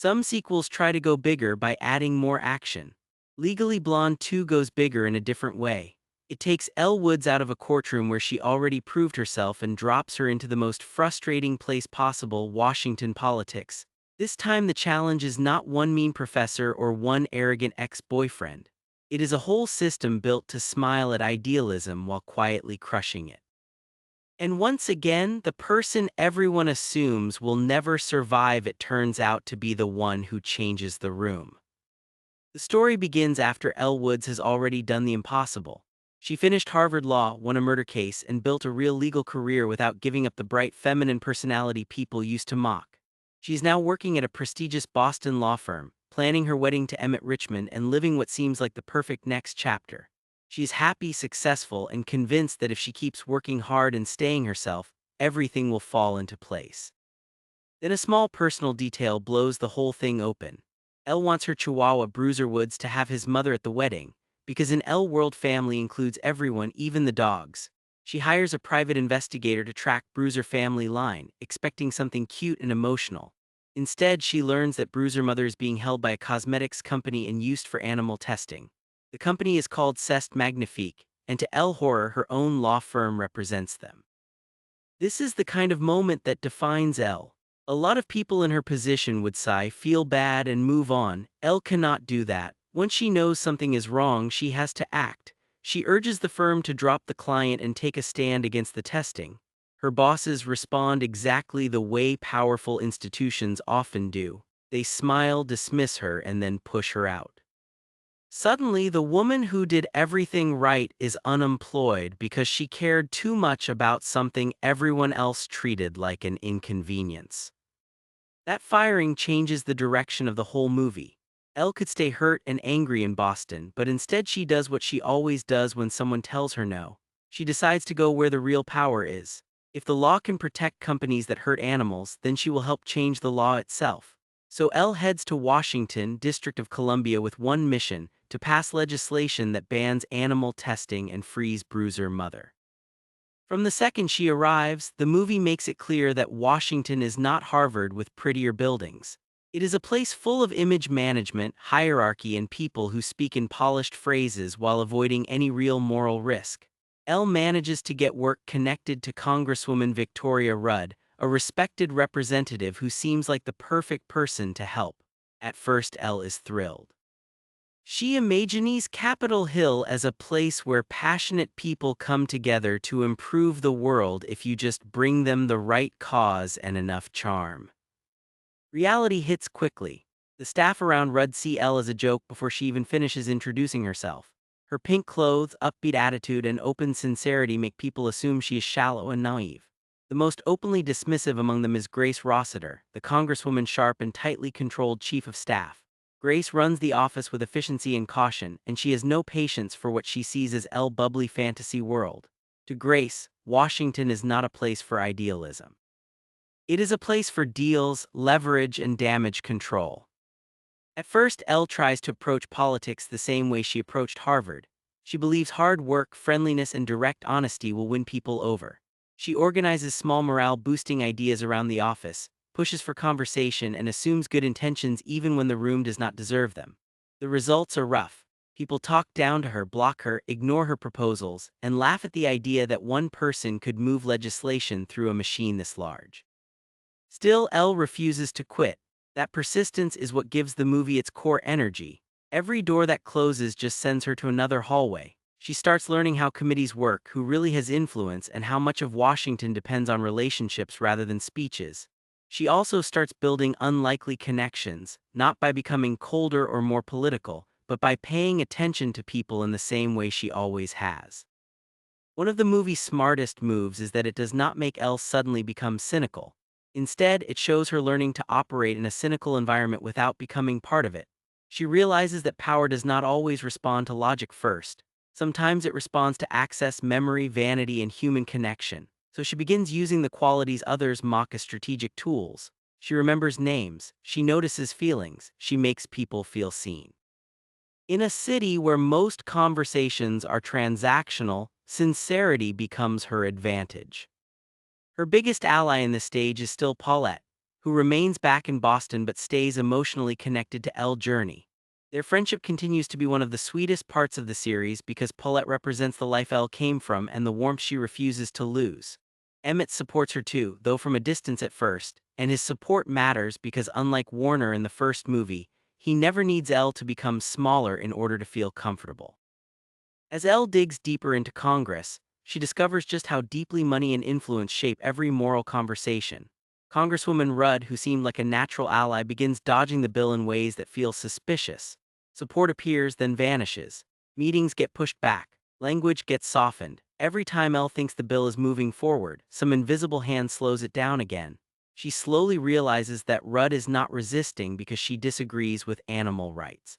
Some sequels try to go bigger by adding more action. Legally Blonde 2 goes bigger in a different way. It takes Elle Woods out of a courtroom where she already proved herself and drops her into the most frustrating place possible, Washington politics. This time the challenge is not one mean professor or one arrogant ex-boyfriend. It is a whole system built to smile at idealism while quietly crushing it. And once again, the person everyone assumes will never survive it turns out to be the one who changes the room. The story begins after Elle Woods has already done the impossible. She finished Harvard Law, won a murder case, and built a real legal career without giving up the bright feminine personality people used to mock. She's now working at a prestigious Boston law firm, planning her wedding to Emmett Richmond and living what seems like the perfect next chapter. She's happy, successful, and convinced that if she keeps working hard and staying herself, everything will fall into place. Then a small personal detail blows the whole thing open. Elle wants her chihuahua Bruiser Woods to have his mother at the wedding, because an Elle World family includes everyone, even the dogs. She hires a private investigator to track Bruiser family line, expecting something cute and emotional. Instead, she learns that Bruiser mother is being held by a cosmetics company and used for animal testing. The company is called Cest Magnifique, and to Elle horror, her own law firm represents them. This is the kind of moment that defines Elle. A lot of people in her position would sigh, feel bad, and move on. Elle cannot do that. Once she knows something is wrong, she has to act. She urges the firm to drop the client and take a stand against the testing. Her bosses respond exactly the way powerful institutions often do. They smile, dismiss her, and then push her out. Suddenly, the woman who did everything right is unemployed because she cared too much about something everyone else treated like an inconvenience. That firing changes the direction of the whole movie. Elle could stay hurt and angry in Boston, but instead she does what she always does when someone tells her no. She decides to go where the real power is. If the law can protect companies that hurt animals, then she will help change the law itself. So Elle heads to Washington, District of Columbia with one mission: to pass legislation that bans animal testing and frees Bruiser mother. From the second she arrives, the movie makes it clear that Washington is not Harvard with prettier buildings. It is a place full of image management, hierarchy, and people who speak in polished phrases while avoiding any real moral risk. Elle manages to get work connected to Congresswoman Victoria Rudd, a respected representative who seems like the perfect person to help. At first, Elle is thrilled. She imagines Capitol Hill as a place where passionate people come together to improve the world if you just bring them the right cause and enough charm. Reality hits quickly. The staff around Rudd see Elle as a joke before she even finishes introducing herself. Her pink clothes, upbeat attitude, and open sincerity make people assume she is shallow and naive. The most openly dismissive among them is Grace Rossiter, the Congresswoman's sharp and tightly controlled chief of staff. Grace runs the office with efficiency and caution, and she has no patience for what she sees as Elle's bubbly fantasy world. To Grace, Washington is not a place for idealism. It is a place for deals, leverage, and damage control. At first, Elle tries to approach politics the same way she approached Harvard. She believes hard work, friendliness, and direct honesty will win people over. She organizes small morale-boosting ideas around the office, pushes for conversation, and assumes good intentions even when the room does not deserve them. The results are rough. People talk down to her, block her, ignore her proposals, and laugh at the idea that one person could move legislation through a machine this large. Still, Elle refuses to quit. That persistence is what gives the movie its core energy. Every door that closes just sends her to another hallway. She starts learning how committees work, who really has influence, and how much of Washington depends on relationships rather than speeches. She also starts building unlikely connections, not by becoming colder or more political, but by paying attention to people in the same way she always has. One of the movie's smartest moves is that it does not make Elle suddenly become cynical. Instead, it shows her learning to operate in a cynical environment without becoming part of it. She realizes that power does not always respond to logic first. Sometimes it responds to access, memory, vanity, and human connection. So she begins using the qualities others mock as strategic tools. She remembers names, she notices feelings, she makes people feel seen. In a city where most conversations are transactional, sincerity becomes her advantage. Her biggest ally in the stage is still Paulette, who remains back in Boston but stays emotionally connected to Elle's journey. Their friendship continues to be one of the sweetest parts of the series because Paulette represents the life Elle came from and the warmth she refuses to lose. Emmett supports her too, though from a distance at first, and his support matters because unlike Warner in the first movie, he never needs Elle to become smaller in order to feel comfortable. As Elle digs deeper into Congress, she discovers just how deeply money and influence shape every moral conversation. Congresswoman Rudd, who seemed like a natural ally, begins dodging the bill in ways that feel suspicious. Support appears, then vanishes. Meetings get pushed back. Language gets softened. Every time Elle thinks the bill is moving forward, some invisible hand slows it down again. She slowly realizes that Rudd is not resisting because she disagrees with animal rights.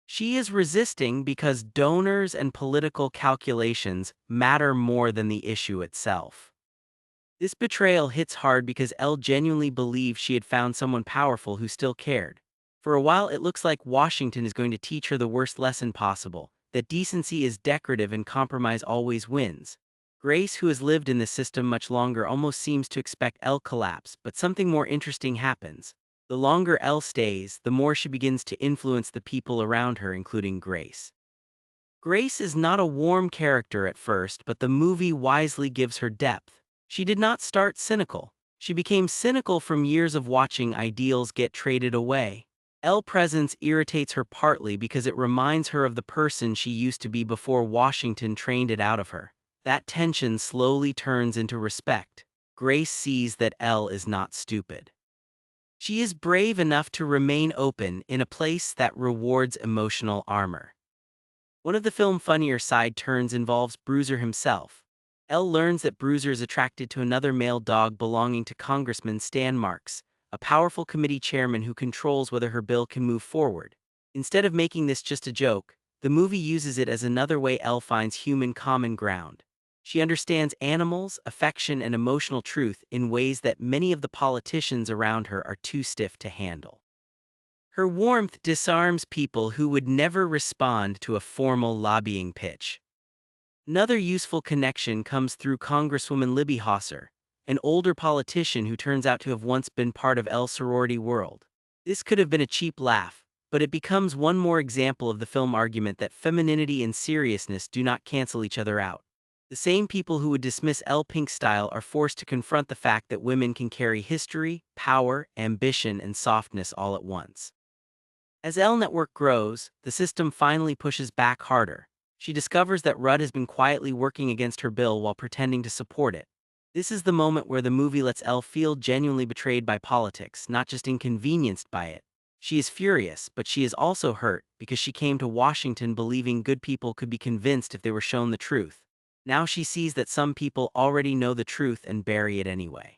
She is resisting because donors and political calculations matter more than the issue itself. This betrayal hits hard because Elle genuinely believed she had found someone powerful who still cared. For a while it looks like Washington is going to teach her the worst lesson possible, that decency is decorative and compromise always wins. Grace, who has lived in this system much longer, almost seems to expect Elle collapse, but something more interesting happens. The longer Elle stays, the more she begins to influence the people around her, including Grace. Grace is not a warm character at first, but the movie wisely gives her depth. She did not start cynical. She became cynical from years of watching ideals get traded away. Elle's presence irritates her partly because it reminds her of the person she used to be before Washington trained it out of her. That tension slowly turns into respect. Grace sees that Elle is not stupid. She is brave enough to remain open in a place that rewards emotional armor. One of the film's funnier side turns involves Bruiser himself. Elle learns that Bruiser is attracted to another male dog belonging to Congressman Stan Marks, a powerful committee chairman who controls whether her bill can move forward. Instead of making this just a joke, the movie uses it as another way Elle finds human common ground. She understands animals, affection, and emotional truth in ways that many of the politicians around her are too stiff to handle. Her warmth disarms people who would never respond to a formal lobbying pitch. Another useful connection comes through Congresswoman Libby Hosser, an older politician who turns out to have once been part of Elle's sorority world. This could have been a cheap laugh, but it becomes one more example of the film argument that femininity and seriousness do not cancel each other out. The same people who would dismiss Elle Pink's style are forced to confront the fact that women can carry history, power, ambition, and softness all at once. As Elle Network grows, the system finally pushes back harder. She discovers that Rudd has been quietly working against her bill while pretending to support it. This is the moment where the movie lets Elle feel genuinely betrayed by politics, not just inconvenienced by it. She is furious, but she is also hurt because she came to Washington believing good people could be convinced if they were shown the truth. Now she sees that some people already know the truth and bury it anyway.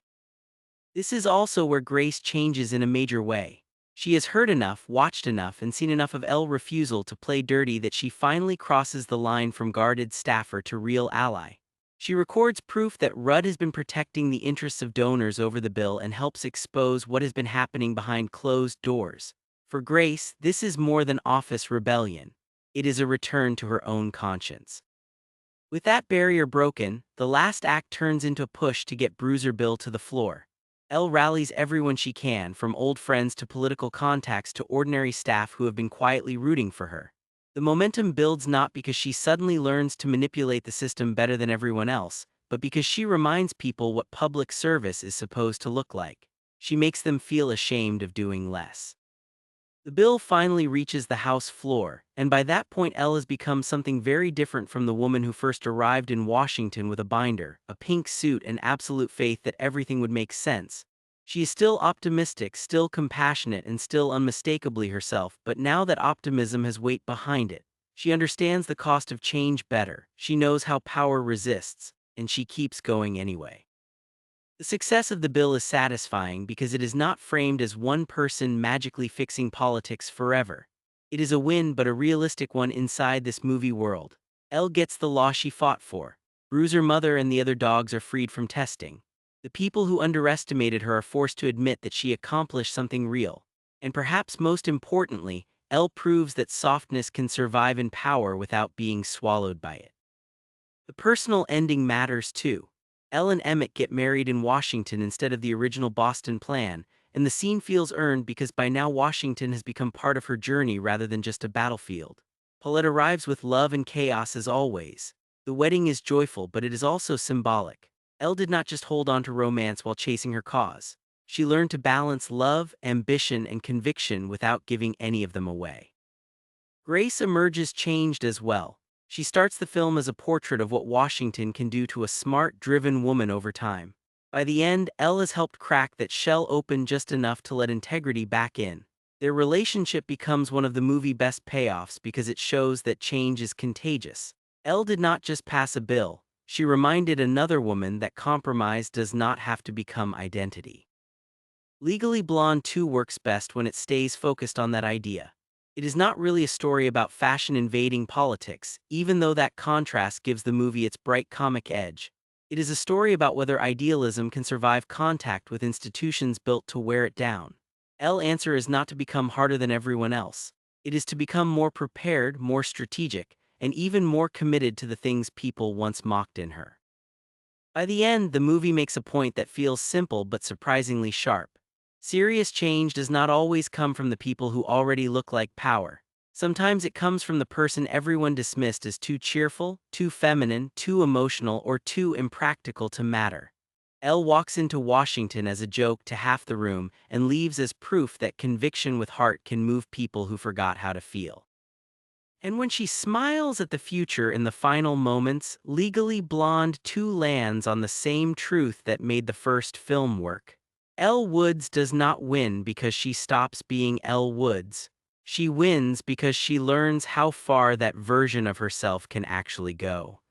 This is also where Grace changes in a major way. She has heard enough, watched enough, and seen enough of Elle's refusal to play dirty that she finally crosses the line from guarded staffer to real ally. She records proof that Rudd has been protecting the interests of donors over the bill and helps expose what has been happening behind closed doors. For Grace, this is more than office rebellion. It is a return to her own conscience. With that barrier broken, the last act turns into a push to get Bruiser bill to the floor. Elle rallies everyone she can, from old friends to political contacts to ordinary staff who have been quietly rooting for her. The momentum builds not because she suddenly learns to manipulate the system better than everyone else, but because she reminds people what public service is supposed to look like. She makes them feel ashamed of doing less. The bill finally reaches the House floor, and by that point Elle has become something very different from the woman who first arrived in Washington with a binder, a pink suit, and absolute faith that everything would make sense. She is still optimistic, still compassionate, and still unmistakably herself, but now that optimism has weight behind it. She understands the cost of change better, she knows how power resists, and she keeps going anyway. The success of the bill is satisfying because it is not framed as one person magically fixing politics forever. It is a win, but a realistic one inside this movie world. Elle gets the law she fought for. Bruiser Mother and the other dogs are freed from testing. The people who underestimated her are forced to admit that she accomplished something real. And perhaps most importantly, Elle proves that softness can survive in power without being swallowed by it. The personal ending matters too. Elle and Emmett get married in Washington instead of the original Boston plan, and the scene feels earned because by now Washington has become part of her journey rather than just a battlefield. Paulette arrives with love and chaos as always. The wedding is joyful, but it is also symbolic. Elle did not just hold on to romance while chasing her cause. She learned to balance love, ambition, and conviction without giving any of them away. Grace emerges changed as well. She starts the film as a portrait of what Washington can do to a smart, driven woman over time. By the end, Elle has helped crack that shell open just enough to let integrity back in. Their relationship becomes one of the movie's best payoffs because it shows that change is contagious. Elle did not just pass a bill, she reminded another woman that compromise does not have to become identity. Legally Blonde 2 works best when it stays focused on that idea. It is not really a story about fashion invading politics, even though that contrast gives the movie its bright comic edge. It is a story about whether idealism can survive contact with institutions built to wear it down. Elle's answer is not to become harder than everyone else. It is to become more prepared, more strategic, and even more committed to the things people once mocked in her. By the end, the movie makes a point that feels simple but surprisingly sharp. Serious change does not always come from the people who already look like power. Sometimes it comes from the person everyone dismissed as too cheerful, too feminine, too emotional, or too impractical to matter. Elle walks into Washington as a joke to half the room and leaves as proof that conviction with heart can move people who forgot how to feel. And when she smiles at the future in the final moments, Legally Blonde 2 lands on the same truth that made the first film work. Elle Woods does not win because she stops being Elle Woods. She wins because she learns how far that version of herself can actually go.